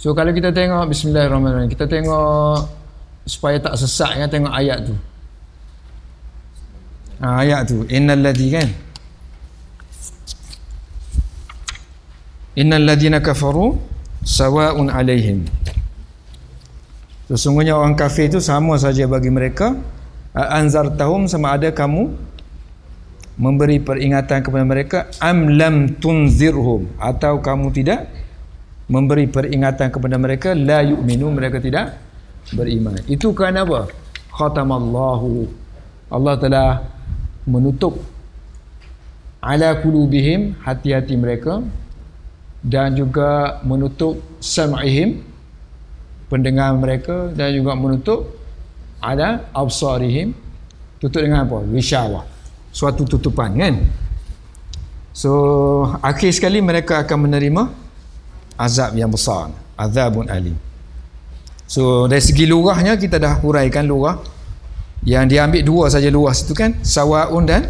So kalau kita tengok bismillahirrahmanirrahim, kita tengok supaya tak sesak kan, tengok ayat tu. Ayat tu innal ladzi kan, innal ladzina kafaru sawa'un alaihim, sesungguhnya orang kafir itu sama saja bagi mereka. Anzartahum, sama ada kamu memberi peringatan kepada mereka, am lam tunzirhum, atau kamu tidak memberi peringatan kepada mereka, la yu'minu, mereka tidak beriman. Itu kerana apa? Khatamallahu, Allah telah menutup ala qulubihim, hati-hati mereka, dan juga menutup sam'ihim, pendengar mereka, dan juga menutup ala absarihim, tutup dengan apa? Wishawa, suatu tutupan kan. So akhir sekali mereka akan menerima azab yang besar, azabun alim. So dari segi lurahnya kita dah huraikan lurah yang diambil dua saja lurah situ kan, sawaun dan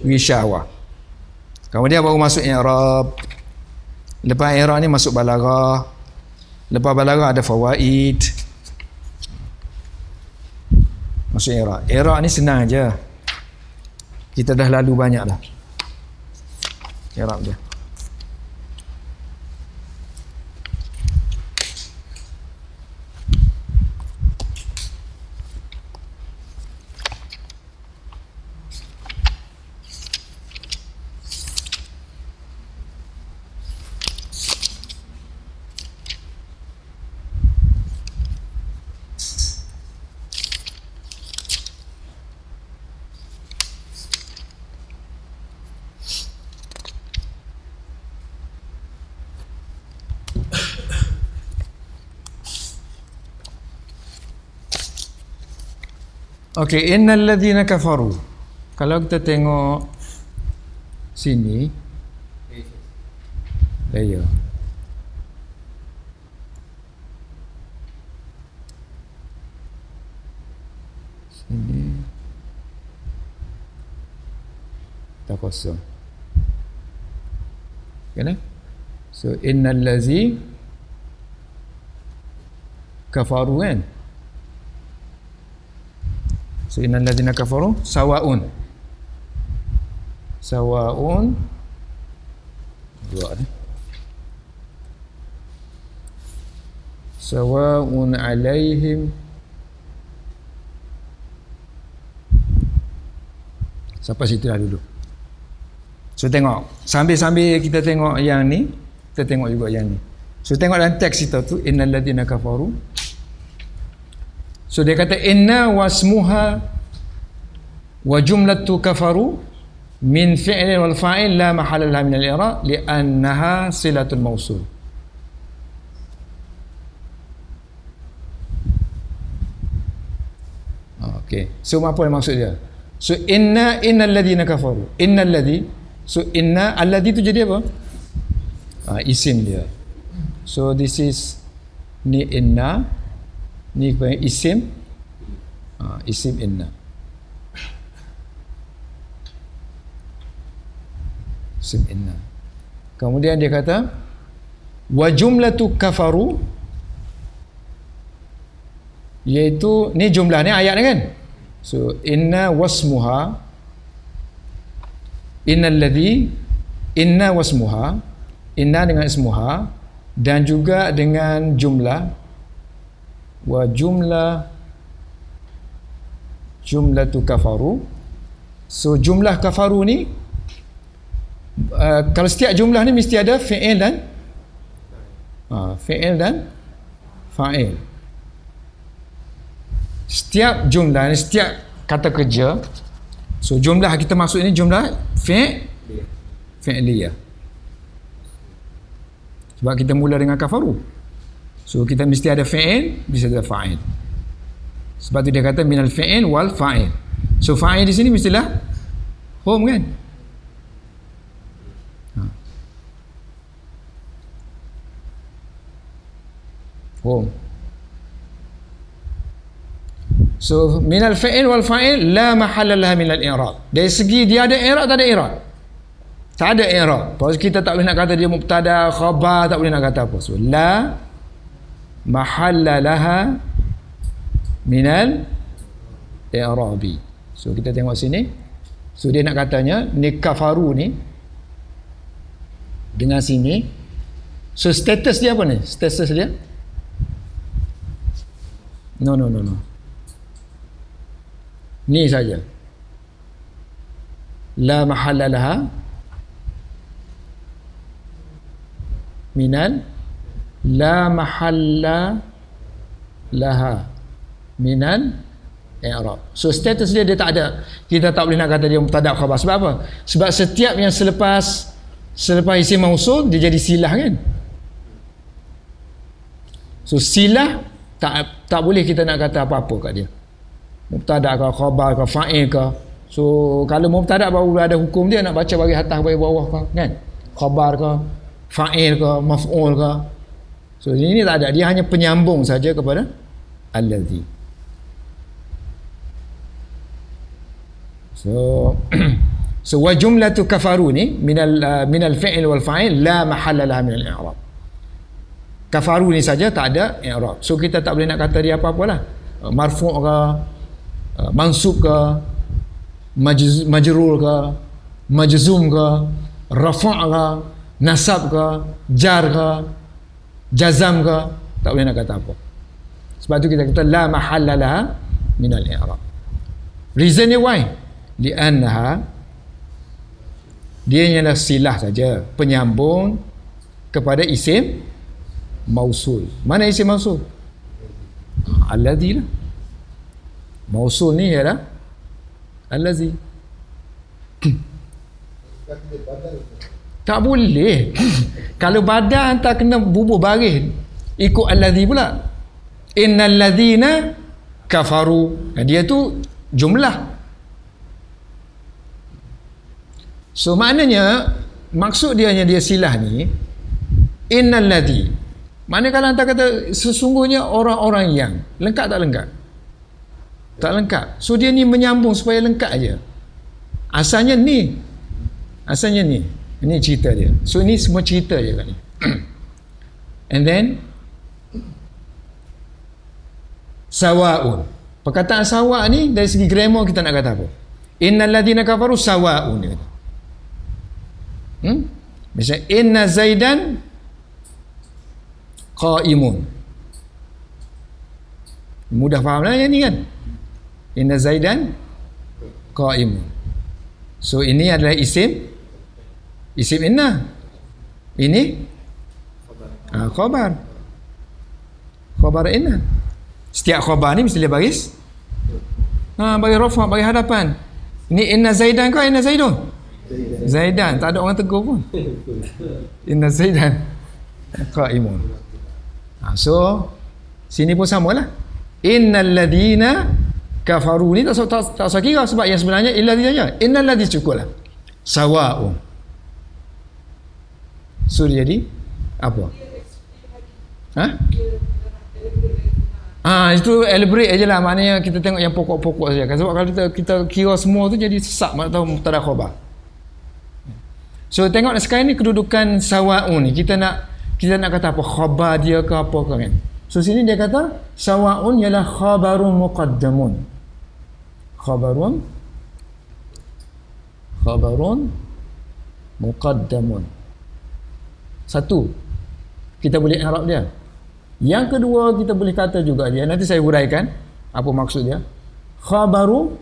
wishawa. Kemudian baru masuk i'rab. Lepas i'rab ni masuk balaghah. Lepas balaghah ada fawaid. Masuk i'rab. I'rab ni senang aja. Kita dah lalu banyak dah. I'rab dia. Okey, innal ladzina kafaru. Kalau kita tengok sini layer. Sini tak kosong. Kan? So innal ladzi kafaru kan? So innal ladzina kafaru sawa'un dua ni, sawa'un alaihim, sampai situ lah dulu. So tengok sambil kita tengok yang ni, kita tengok juga yang ni. So tengok dalam teks itu tu innal ladzina kafaru. So dia kata inna wasmuha wa jumlatu kafaru min fi'lin wal fa'il la mahalla laha min al-i'rab li'annaha silatul mausul. Okey. So apa maksud dia? So innal ladzina kafaru. Innal ladzi. So inna alladzi tu jadi apa? Isim dia. So this is ni inna, ni isim, isim inna. Isim inna. Kemudian dia kata wa jumlatu kafaru, iaitu ni jumlah ni ayat ni kan. So inna wasmuha, innal ladzi, inna wasmuha, inna dengan ismuha, dan juga dengan jumlah, wa jumlatu kafaru. So jumlah kafaru ni kalau setiap jumlah ni mesti ada fi'il dan fa'il. Setiap jumlah ni, setiap kata kerja, so jumlah kita maksud ini jumlah fi'liyah. Sebab kita mula dengan kafaru, so kita mesti ada fi'il, mesti ada fa'il. Sebab tu dia kata minal fi'il wal fa'il. So fa'il di sini mestilah hum kan. Hum. So minal fi'il wal fa'il la mahalla laha minal i'rab. Dari segi dia ada i'rab, tak ada i'rab. Tak ada i'rab. Pasal kita tak boleh nak kata dia mubtada, khabar, tak boleh nak kata apa. So la mahalla laha minal i'rabi. So kita tengok sini. So dia nak katanya ni kafaru ni dengan sini. So status dia apa ni? Status dia no. Ni saja. La mahalla laha minal, la mahalla laha minal i'rab. So status dia tak ada. Kita tak boleh nak kata dia mubtada' khabar. Sebab apa? Sebab setiap yang selepas isim mausul dia jadi silah kan. So silah tak boleh kita nak kata apa-apa kat dia. Mubtada' ke khabar ke fa'il ke. So kalau mubtada' baru ada hukum dia, nak baca bagi atas bagi bawah ke kan. Khabar ke fa'il ke maf'ul ke. So ini tak ada, dia hanya penyambung saja kepada allazi. So wa jumlatu kafaru ni minal fi'il wal fa'il la mahalla laha minal i'rab. Kafaru ni saja tak ada i'rab. So kita tak boleh nak kata dia apa-apalah. Marfu' ke, mansub ke, majrur ke, majzum ke, rafa' ke, nasab ke, jar ke, jazam ke, tak boleh nak kata apa. Sebab tu kita kata la mahalla laha minal i'rab. Reason dia why? Li'annaha, dia ialah silah saja, penyambung kepada isim mausul. Mana isim mausul? Allazi lah. Mausul ni ialah allazi. Tak boleh. Kalau badal hantar kena bubuh baris, ikut allazi pula. Innal ladzina kafaru. Dia tu jumlah. So maknanya maksud dia hanya dia silah ni innal ladzi. Mana kalau hantar kata sesungguhnya orang-orang yang, lengkap tak lengkap? Tak lengkap. So dia ni menyambung supaya lengkap aja. Asalnya ni. Ini cerita dia. So ini semua cerita je kat ni. And then sawa'un. Perkataan sawa' ni dari segi grammar kita nak kata apa? Innal ladzina kafaru sawa'un dia kata. Misalnya inna zaidan qaimun. Mudah faham lah yang ni kan. Inna zaidan qaimun. So ini adalah isim inna. Ini khabar. Khabar inna. Setiap khabar ni mesti dia baris bagi rafa', bagi hadapan. Ni inna zaidan ke inna zaidun? Zaidan, tak ada orang tegur pun. Inna zaidan qaimun. So sini pun samalah. Innal ladina kafaru ni tak usah kira, sebab yang sebenarnya illadzi saja. Innal ladzi cukuplah. Sawa'un. So jadi apa? Itu elaborate aje lah. Maknanya kita tengok yang pokok-pokok saja. Sebab kalau kita kira semua tu jadi sesak, tak tahu mubtada khabar. So tengok sekarang ni kedudukan sawa'un ni. Kita nak kata apa? Khabar dia ke apa ke kan? So sini dia kata sawa'un ialah khabarun muqaddamun. Khabarun muqaddamun. Satu, kita boleh i'rab dia. Yang kedua, kita boleh kata juga dia, nanti saya huraikan apa maksud dia. Khabaru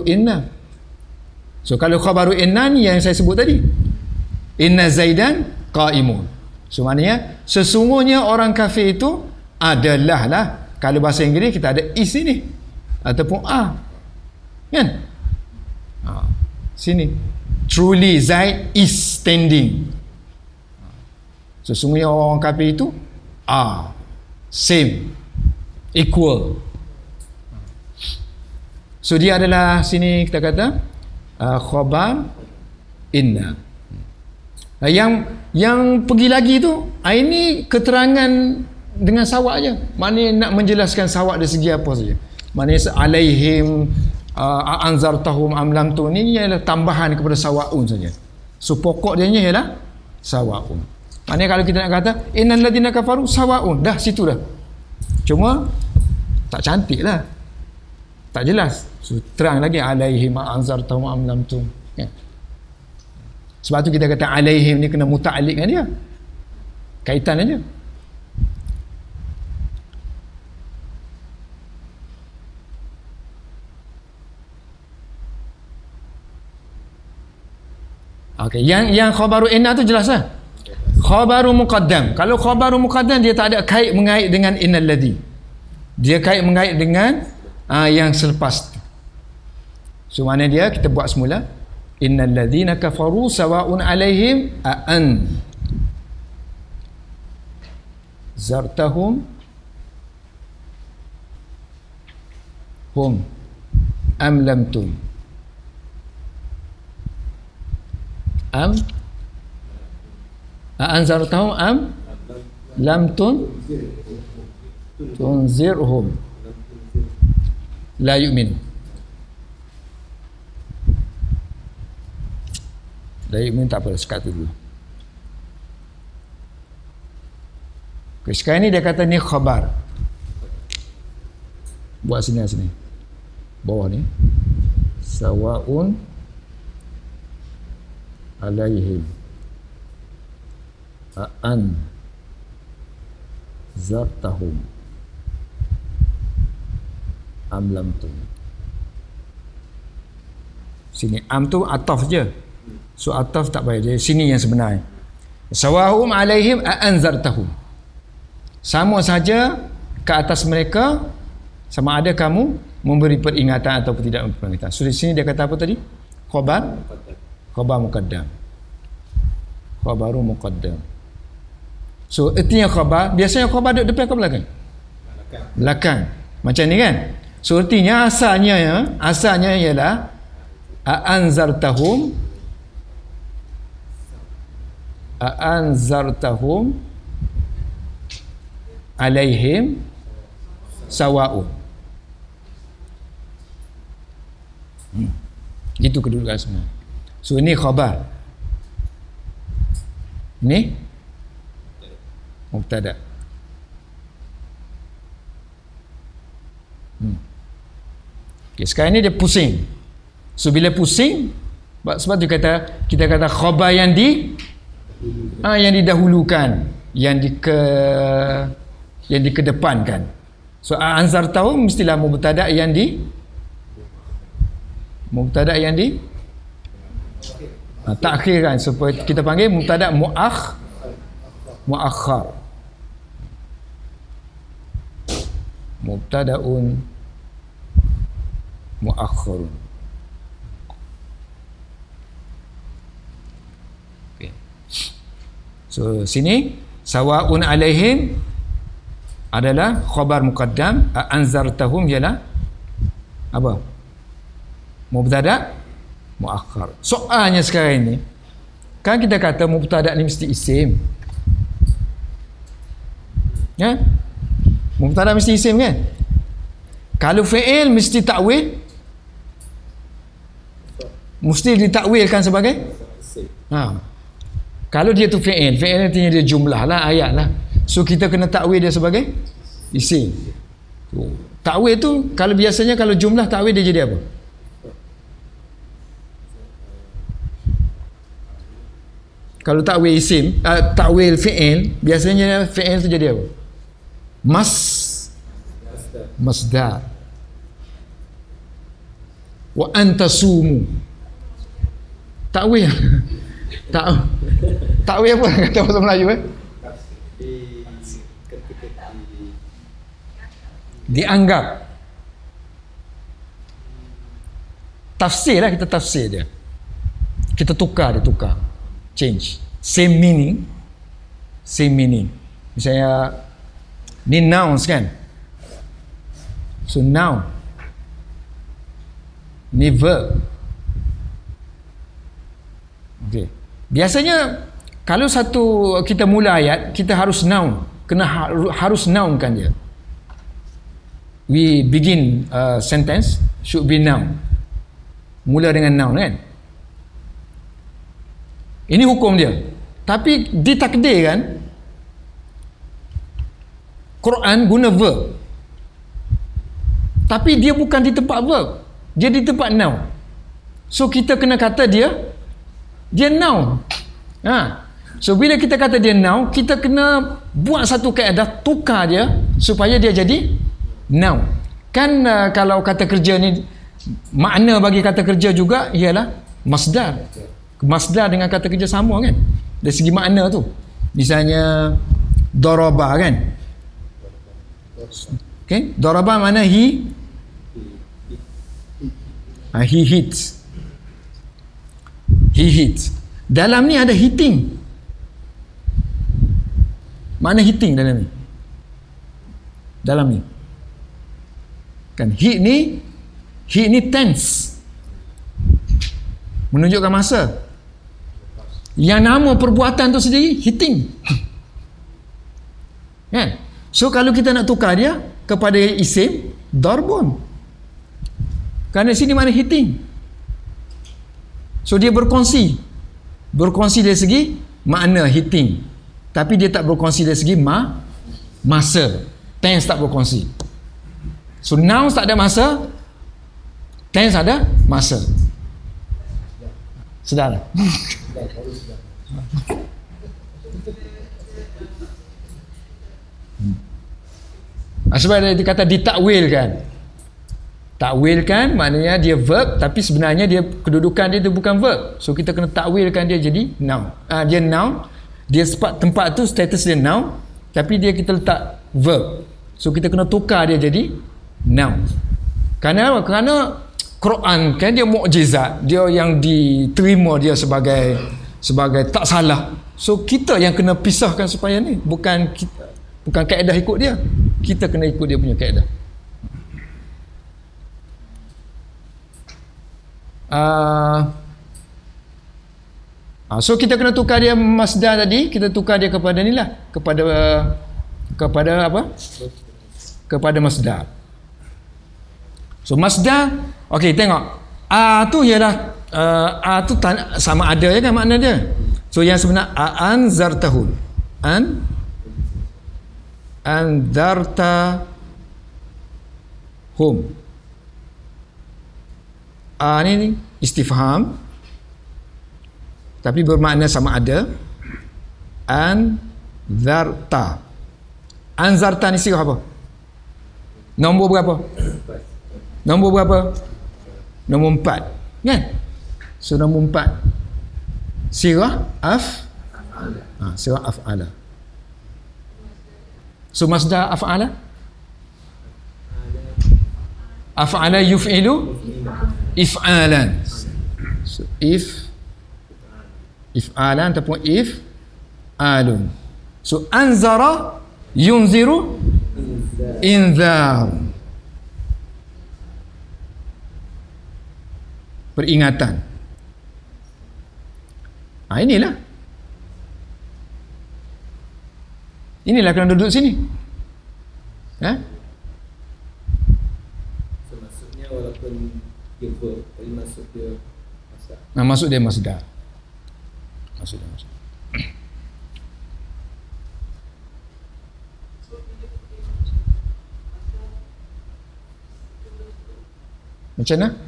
inna. So kalau khabaru inna ni yang saya sebut tadi, inna zaidan qaimun. So maknanya sesungguhnya orang kafir itu adalah lah. Kalau bahasa Inggeris kita ada is ini ataupun kan. Sini truly Zaid is standing. Sesungguhnya orang kafir itu same, equal. So dia adalah sini kita kata khabar inna. Yang pergi lagi tu ini keterangan dengan sawak aja. Maknanya nak menjelaskan sawak dari segi apa saja. Maknanya alaihim anzartahum am lam tu, ni ialah tambahan kepada sawaun saja. So pokok dia ialah sawaun. Maknanya kalau kita nak kata innal ladzina kafaru sawaun, dah situ dah. Cuma tak cantik lah, tak jelas. So, terang lagi alaihim anzartahum am lam tum. Ya. Sebab tu kita kata alaihim ni kena muta'alliq dengan dia, kaitan aja. Okey, yang khabaru inna tu jelas lah. Khabaru muqaddam. Kalau khabaru muqaddam dia tak ada kait mengait dengan innal ladzi. Dia kait mengait dengan yang selepas. So mana dia kita buat semula. Innal ladzina kafaru sawa'un 'alaihim an zartahum hum am lam tum. Am anzartahum am lam tunzirhum la yu'min. La yu'min tak apa, sekat dulu. Okay, sekarang ni dia kata ni khabar. Buat sini bawah ni sawa'un alaihim an zartahum am lam tum. Sini am tu ataf je, so ataf tak payah, jadi sini yang sebenar. Sawahum alaihim an zartahum, sama saja ke atas mereka sama ada kamu memberi peringatan atau tidak memberi peringatan. So di sini dia kata apa tadi? Khabar muqaddam. Khabaru muqaddam. So ertinya khabar, biasanya khabar duduk depan ke belakang? Belakang. Macam ni kan? So ertinya asalnya ialah anzartahum alaihim sawa'un. Itu kedudukan semua. So ini khabar, ini mubtada. Okay, sekarang ni dia pusing. So bila pusing, sebab tu kita kata khabar yang didahulukan, yang dikedepankan. So anzartahum mestilah mubtada yang takhirkan, supaya kita panggil mubtada muakhar. Mubtadaun muakhirun. Okay. So sini sawa'un alaihim adalah khabar muqaddam, anzartahum ialah apa? Mubtada muakhar. Soalnya sekarang ini kan kita kata mubtada ni mesti isim, ya? Mubtada mesti isim kan? Kalau fi'il mesti takwil, mesti ditakwilkan sebagai kalau dia tu fi'il artinya dia jumlah lah, ayat lah. So kita kena takwil dia sebagai isim. Takwil tu kalau biasanya kalau jumlah takwil dia jadi apa? Kalau takwil isim, takwil fi'il, biasanya fi'il tu jadi apa? Masdar. Wa antasumu. Takwil. Takwil apa kata bahasa Melayu dianggap. Tafsir lah, kita tafsir dia. Kita tukar. Change. Same meaning. Misalnya ni nouns kan? So noun. Ni verb. Okay. Biasanya kalau kita mula ayat, kita harus noun. Harus nounkan dia. We begin sentence should be noun. Mula dengan noun kan? Ini hukum dia. Tapi ditakdirkan Quran guna verb. Tapi dia bukan di tempat verb. Dia di tempat noun. So kita kena kata dia noun. So bila kita kata dia noun, kita kena buat satu kaedah, tukar dia supaya dia jadi noun. Kan kalau kata kerja ni, makna bagi kata kerja juga ialah masdar. Masdar dengan kata kerja sama kan, dari segi makna tu. Misalnya daraba kan, okay? Daraba mana he hits. He hits. Dalam ni ada hitting. Mana hitting dalam ni? Dalam ni kan hit ni tense, menunjukkan masa. Yang nama perbuatan tu sendiri hitting kan. So kalau kita nak tukar dia kepada isim, darbun, kerana sini mana hitting. So dia berkongsi dari segi makna hitting, tapi dia tak berkongsi dari segi masa. Tense tak berkongsi. So nouns tak ada masa, tense ada masa. Sedar? Sebab dia kata ditakwilkan. Takwilkan maknanya dia verb, tapi sebenarnya dia kedudukan dia tu bukan verb. So kita kena takwilkan dia jadi noun. Dia noun, dia tempat tu status dia noun, tapi dia kita letak verb. So kita kena tukar dia jadi noun. Kerana Quran kan dia mukjizat, dia yang diterima dia sebagai tak salah. So kita yang kena pisahkan supaya ni bukan kaedah ikut dia, kita kena ikut dia punya kaedah. So kita kena tukar dia masdar tadi, kita tukar dia kepada ni lah, kepada apa? Kepada masdar. So masdar, okey, tengok. Tu ialah tu sama ada ya kan makna dia. So yang sebenar anzartahum. Anzartahum. Ni istifham, tapi bermakna sama ada. Anzarta ni sirah apa? Nombor berapa? Nombor 4 kan? So nombor 4 sirah sirah af'ala. So masdar af'ala yuf'ilu if'alan. So if'alan ataupun if'alun. So anzara yunziru inzar, peringatan. Inilah kena duduk sini. So, maksudnya walaupun dia verb, tapi masuk dia masdar. Masuk dia masdar. Macam mana?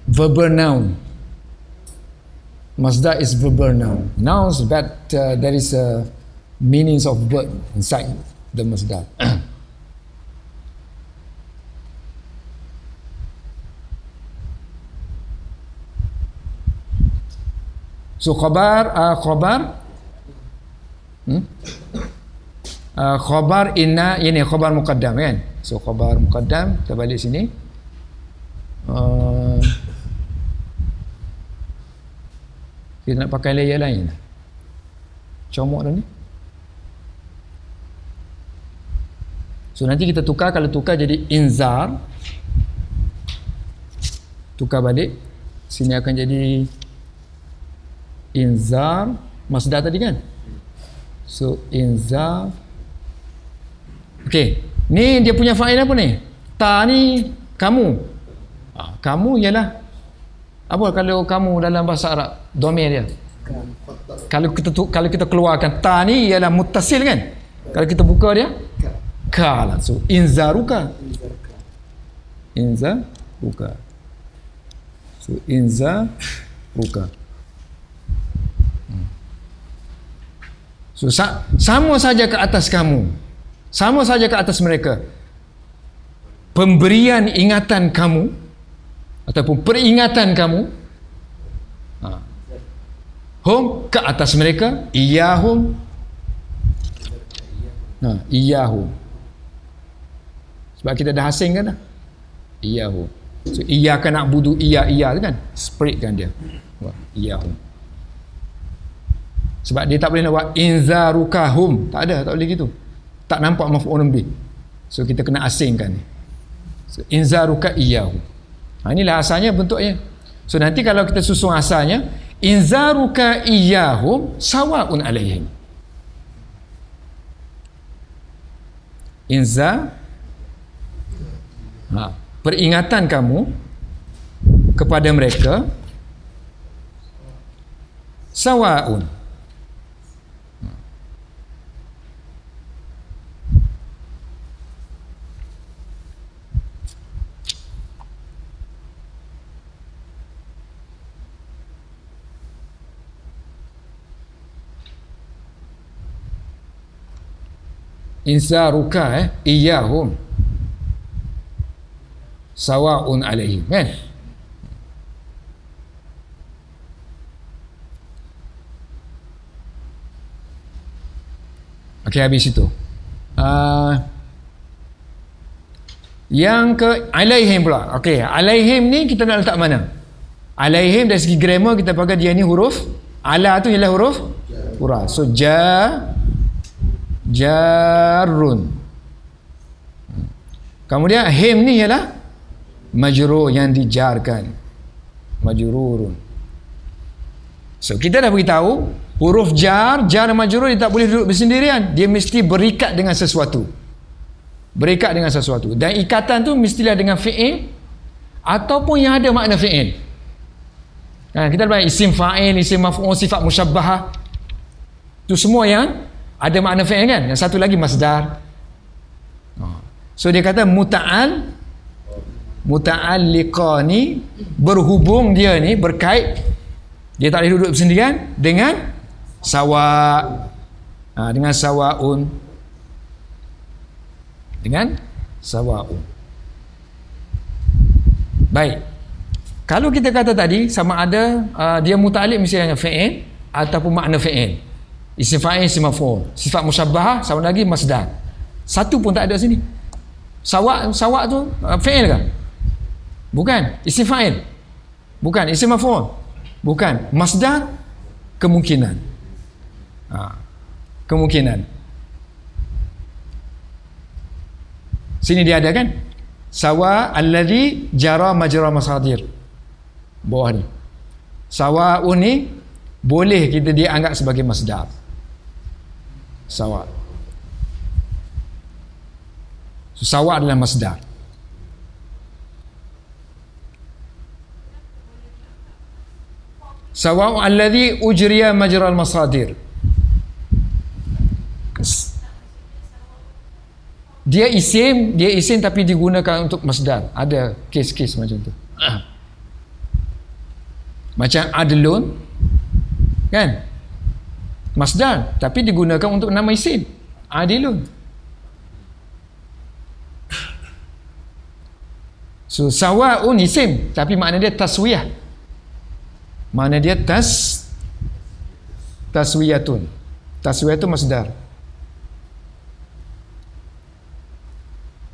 Verbal noun. Masdar is verbal noun. Nouns, but there is a meanings of word inside the masdar. So khabar khabar inna, ini khabar muqaddam kan. So khabar muqaddam, kita balik sini. Kita nak pakai layer lain. Comot dah ni. So nanti kita tukar, kalau tukar jadi inzar, tukar balik, sini akan jadi inzar, masdar tadi kan. So inzar. Okey, ni dia punya fa'il apa ni? Ta ni kamu. Kamu ialah Apa kalau kamu dalam bahasa Arab domain dia? Kalau kita keluarkan ta ni ialah muttasil kan? Kalau kita buka dia ka langsung. Inzaruka. So inzaruka. So sama saja ke atas kamu. Sama saja ke atas mereka. Pemberian ingatan kamu ataupun peringatan kamu hum ke atas mereka, iyahum iyahum, sebab kita dah asingkan dah iyahum. So iyyaka na'budu, iya tu kan spreadkan dia iyahum, sebab dia tak boleh nak buat inzarukahum, tak boleh gitu, tak nampak maf'ulun bih, so kita kena asingkan ni. So inzaruka iyahum, inilah asalnya bentuknya. So nanti kalau kita susun asalnya, inzaruka iyahum sawa'un alaihim. Peringatan kamu kepada mereka sawa'un. Inzaruka iyahum sawa'un alaihim kan. Okey, habis itu yang ke alaihim pula. Okey, alaihim ni kita nak letak mana? Alaihim dari segi grammar kita pakai dia ni huruf ala tu ialah huruf huruf. So jarun. Kemudian him ni ialah majrur yang dijarkan, majrurun. So kita dah beritahu huruf jar dan majrur dia tak boleh duduk bersendirian, dia mesti berikat dengan sesuatu, dan ikatan tu mestilah dengan fi'il ataupun yang ada makna fi'il. Kita ada isim fa'il, isim maf'ul, sifat musyabbahah, tu semua yang ada makna fi'il kan. Yang satu lagi masdar. So dia kata muta'alliqani, berhubung dia ni, berkait, dia tak boleh duduk bersendirian dengan sawa, dengan sawa'un, baik. Kalau kita kata tadi sama ada dia muta'alliq mesti dengan fi'il ataupun makna fi'il, isim fa'il, isim maf'ul, sifat musyabbahah, sama lagi masdar, satu pun tak ada sini. Sawak tu fi'il ke? Bukan. Isim fa'il? Bukan. Isim maf'ul? Bukan. Masdar? Kemungkinan. Kemungkinan. Sini dia ada kan? Sawa alladhi jara majra masadir. Bawah ni. Sawa'un ni boleh kita dianggap sebagai masdar. Sawa. So, sawa adalah masdar. Sawa'un alladhi ujriya majral masadir. Dia isim tapi digunakan untuk masdar. Ada kes-kes macam tu. Macam adlun kan? Masdar tapi digunakan untuk nama isim. Adilun. So sawa'un isim tapi makna dia taswiyah. Makna dia taswiyatun. Taswiyah itu masdar.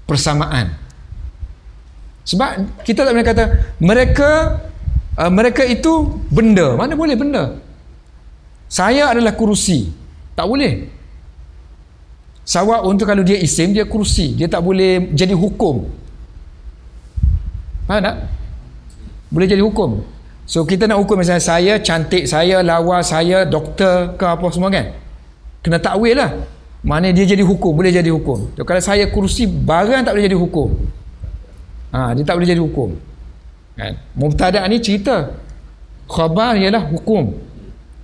Persamaan. Sebab kita tak boleh kata mereka itu benda. Mana boleh benda? Saya adalah kursi. Tak boleh. Sawa'un tu kalau dia isim, dia kursi. Dia tak boleh jadi hukum. Faham tak? Boleh jadi hukum. So kita nak hukum misalnya saya cantik, saya lawa, saya doktor ke apa semua kan, kena takwil lah. Mana dia jadi hukum, boleh jadi hukum. So, kalau saya kursi, barang tak boleh jadi hukum. Dia tak boleh jadi hukum. Kan? Mubtada ni cerita, khabar ialah hukum.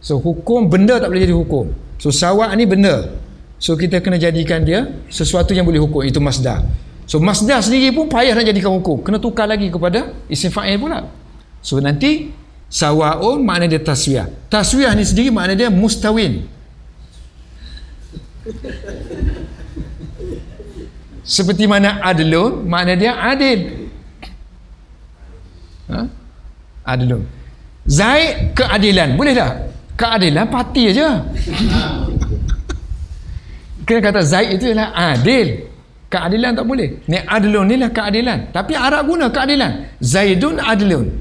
So hukum, benda tak boleh jadi hukum. So sawak ni benda, so kita kena jadikan dia sesuatu yang boleh hukum, itu masdar. So masdar sendiri pun payah nak jadikan hukum, kena tukar lagi kepada isim fa'il pula. So nanti sawaun makna dia taswiyah. Taswiyah ni sendiri makna dia mustawin. Seperti mana adlun, makna dia adil. Adlun. Zaid, keadilan. Boleh tak? Keadilan parti aja. Kena kata Zaid itu adalah adil. Keadilan tak boleh. Ni adlun ni lah keadilan. Tapi Arab guna keadilan. Zaidun adlun.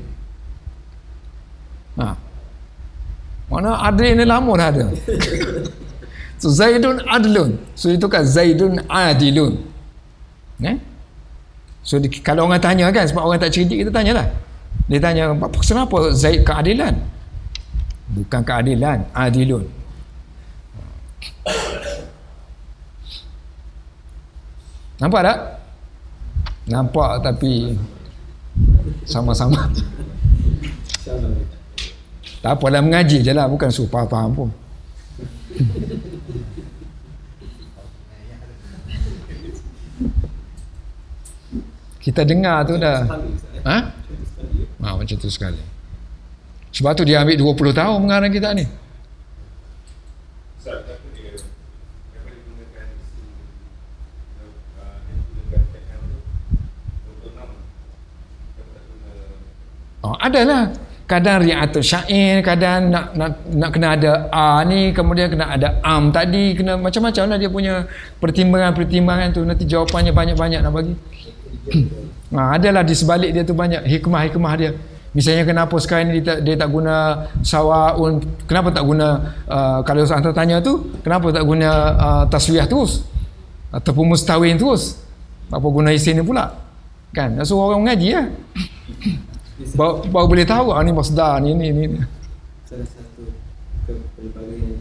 Mana adil ni lama dah ada. So Zaidun adlun. So itu kan Zaidun adilun. So kalau orang tanya kan, sebab orang tak cerdik, kita tanyalah. Dia tanya, kenapa Zaid keadilan? Bukan keadilan, adilun. Nampak tak? Nampak tapi sama-sama. Tak apalah, mengaji je lah, bukan suruh faham pun. Kita dengar tu dah. Macam tu sekali. Sebab tu dia ambil 20 tahun mengarang kita ni. Adalah. Kadang ri'atul syair, kadang nak kena ada A ni, kemudian kena ada am tadi, kena macam-macam lah dia punya pertimbangan-pertimbangan tu. Nanti jawapannya banyak-banyak nak bagi. Adalah di sebalik dia tu banyak hikmah-hikmah dia. Misalnya kenapa sekarang ni dia tak guna sawaun, kenapa tak guna kalau seorang tanya tu, kenapa tak guna taswiyah terus ataupun mustawin terus, apa guna isim ni pula, kan? So orang mengaji lah baru boleh tahu ni masdar ni. Salah satu kepelbagaian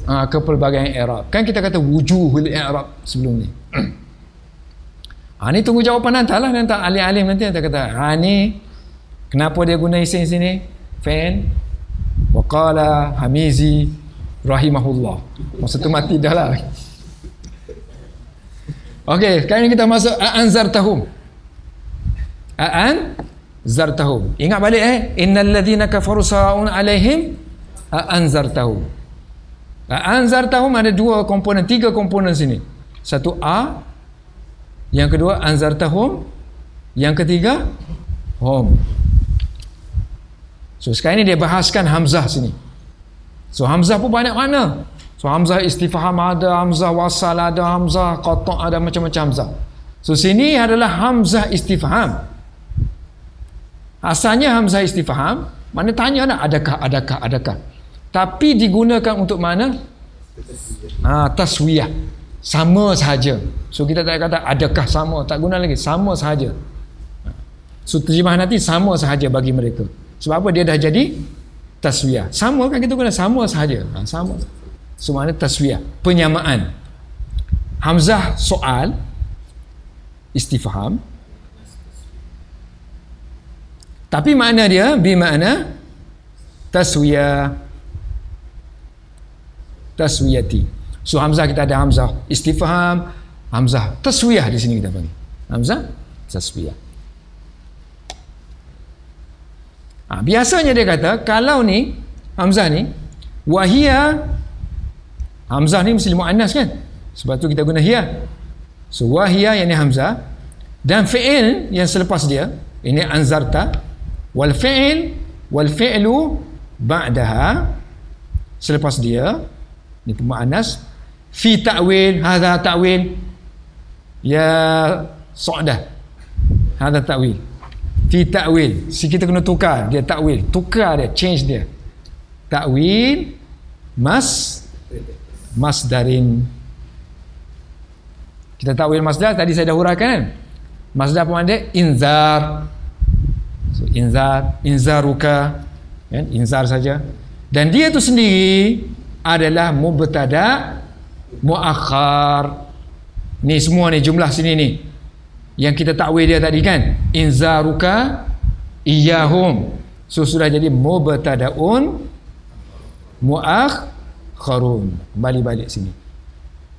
i'rab. Kepelbagaian i'rab. Kan kita kata wujuhul i'rab sebelum ni. Ni tunggu jawapan nanti lah, nanti alim-alim nanti kata, ni kenapa dia guna isim sini? Fan waqala Hamizi rahimahullah. Masa tu mati dah lah. Okey, sekarang kita masuk a'anzartahum. A'anzartahum. Ingat balik innal ladzina kafaru sawa'un 'alaihim a'anzartahum. A'anzartahum ada tiga komponen sini. Satu a, yang kedua anzartahum, yang ketiga hum. So sekarang ni dia bahaskan hamzah sini. So hamzah pun banyak makna. So hamzah istifham ada, hamzah wasal ada, hamzah qata' ada, macam-macam hamzah. So sini adalah hamzah istifham. Asalnya hamzah istifham, mana tanya nak adakah. Tapi digunakan untuk mana? Taswiyah. Sama sahaja. So kita tak kata adakah sama, tak guna lagi, sama sahaja. So terjemah nanti sama sahaja bagi mereka. Sebab apa? Dia dah jadi taswiyah. Sama kan, kita guna sama sahaja. Sama. So makna taswiyah, penyamaan. Hamzah soal istifham, tapi makna dia bermakna taswiyati. So hamzah kita ada hamzah istifham, hamzah taswiyah di sini kita panggil. Hamzah taswiyah. Biasanya dia kata kalau ni hamzah ni wahia, hamzah ni mesti muannas kan? Sebab tu kita guna hiya. So wahia yang ni hamzah, dan fi'il yang selepas dia ini anzarta, wal fi'lu ba'daha, selepas dia ni pemuannas. Fi ta'wil, hadha ta'wil, ya Sa'dah, hadha ta'wil. Fi ta'wil, si kita kena tukar dia, ta'wil, tukar dia, change dia. Ta'wil masdarin. Kita ta'wil masdar tadi saya dah huraikan kan. Masdar pun ada inzar. So inzaruka, kan? Inzar saja. Dan dia tu sendiri adalah mubtada muakhar. Ni semua ni jumlah sini ni yang kita takwil dia tadi kan, inzaruka iyahum. So sudah jadi mubtadaun muakhkharun. Kembali balik sini.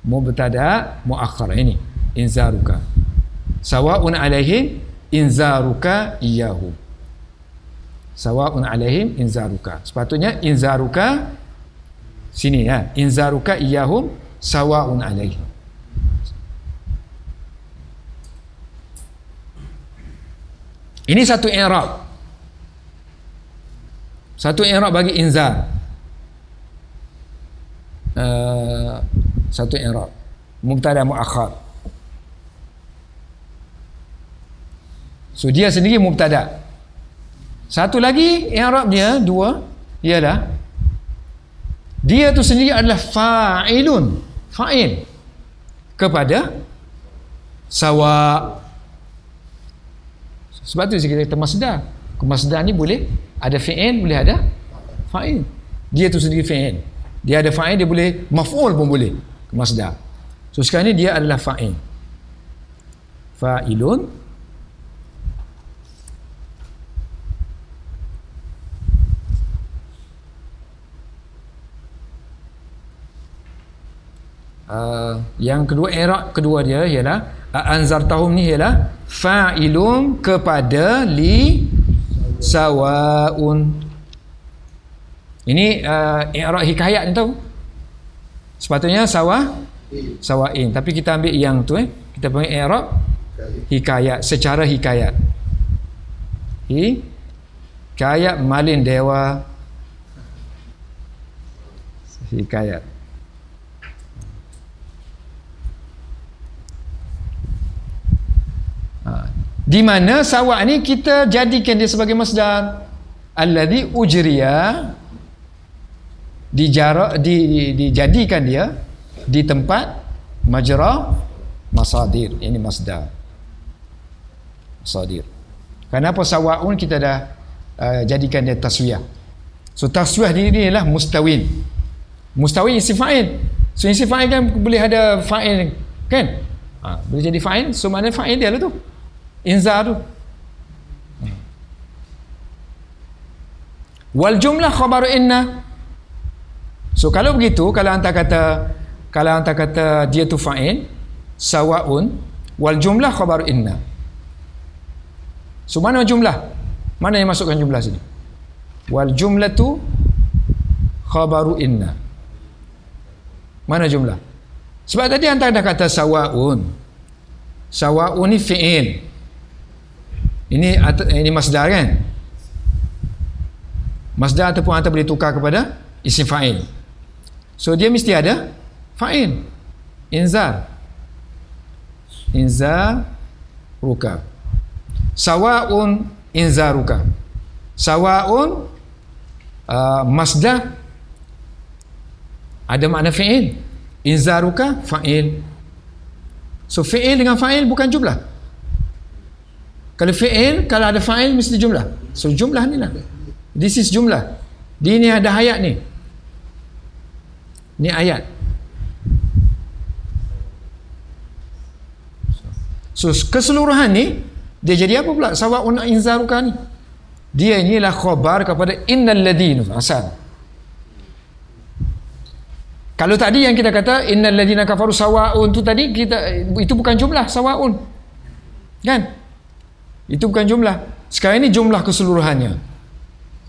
Mubtada muakhkhar ini inzaruka. Sawa'un alaihim inzaruka iyahum. Sawa'un alaihim inzaruka. Sepatutnya inzaruka sini ya. Inzaruka iyahum sawa'un alaihim. Ini satu i'rab. Satu i'rab bagi inzar. Satu i'rab. Mubtada muakhkhar. So dia sendiri mubtada. Satu lagi i'rab dia dua ialah dia tu sendiri adalah fa'ilun, fa'il kepada sawa. Sebab tu kita kata masdar. Masdar ni boleh ada fi'il, boleh ada fa'il. Dia tu sendiri fi'il. Dia ada fa'il, dia boleh maf'ul pun boleh. Masdar. So sekarang ni dia adalah fa'il. Fa'ilun yang kedua, i'rab kedua dia ialah anzartahum ni ialah fa'ilun kepada li sawaun. Ini i'rab hikayat ni tahu. Sepatutnya sawain, tapi kita ambil yang tu kita panggil i'rab hikayat, secara hikayat. Hikayat malin dewa. Hikayat. Di mana sawa' ni kita jadikan dia sebagai masdar alladhi ujriya, dijadikan dia di tempat majra masadir. Ini masdar masadir. Kenapa sawa'un kita dah jadikan dia taswiyah. So taswiyah ni ialah mustawin. Mustawin isim fa'il. So isim fa'il kan boleh ada fa'il kan, boleh jadi fa'il. So mana fa'il dia lah tu, inzar tu. Wal jumlah khabar inna. So kalau begitu, kalau anda kata dia tu fa'il sawaun, wal jumlah khabar inna. So mana jumlah? Mana yang masukkan jumlah sini? Wal jumlatu khabaru inna. Mana jumlah? Sebab tadi anda dah kata sawaun. Sawaun ni fi'il. Ini masdar kan? Masdar ataupun anda boleh tukar kepada isim fa'il. So dia mesti ada fa'il. Inzar. Inzaruka. Sawa'un inzaruka. Sawa'un masdar ada makna fi'il. Inzaruka fa'il. So fi'il dengan fa'il bukan jumlah. Kalau fi'il, kalau ada fa'il mesti jumlah. So jumlah ni lah. This is jumlah. Di ni ada ayat ni. Ni ayat. So keseluruhan ni dia jadi apa pula? Sawa'un inzaruka ni. Dia inilah khabar kepada innal ladina asal. Kalau tadi yang kita kata innal ladina kafaru sawa'un tu tadi itu bukan jumlah sawa'un. Kan? Itu bukan jumlah. Sekarang ini jumlah keseluruhannya.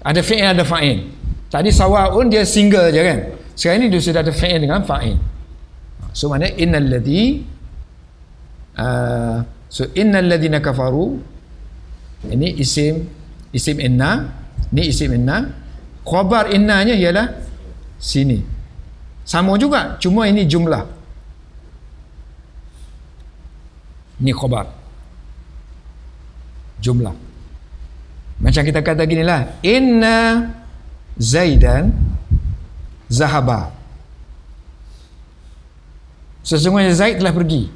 Ada fi'il, ada fa'il. Tadi sawa'un dia single je kan. Sekarang ini dia sudah ada fi'il dengan fa'il. So mana innal ladhi so innal ladhina kafaru, ini isim inna, ni isim inna. Khabar innanya ialah sini. Sama juga, cuma ini jumlah. Ni khabar. Jumlah. Macam kita kata gini lah, inna Zaidan zahaba. Sesungguhnya Zaid telah pergi.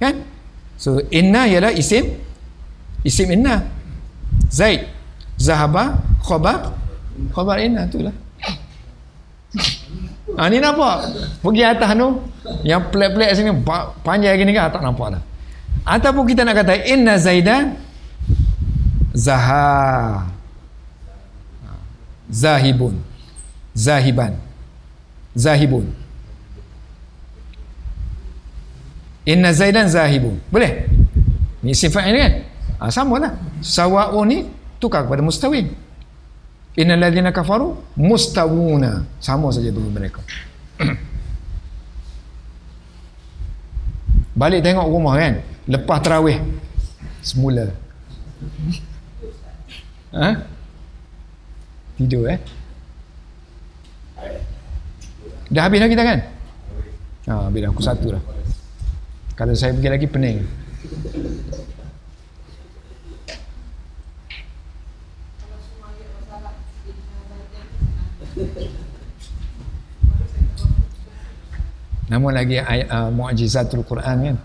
Kan? So inna ialah isim inna. Zaid zahaba khabar inna itulah. Ni nampak pergi atas tu yang pelik-pelik sini panjang gini kan, tak nampak dah. Ataupun kita nak kata inna Zaidan Zaha, zahibun, zahiban, zahibun. Inna Zaidan zahibun. Boleh? Ni sifat ini kan? Sama lah. Sawa'un ni tukar kepada mustawin. Innal ladzina kafaru mustawuna. Sama saja bagi mereka. Balik tengok rumah kan, lepas tarawih semula. Tidur dah habis dah kita kan? Habis dah, pukul 1 dah. Kalau saya pergi lagi pening. Namun lagi mu'jizatul Quran kan.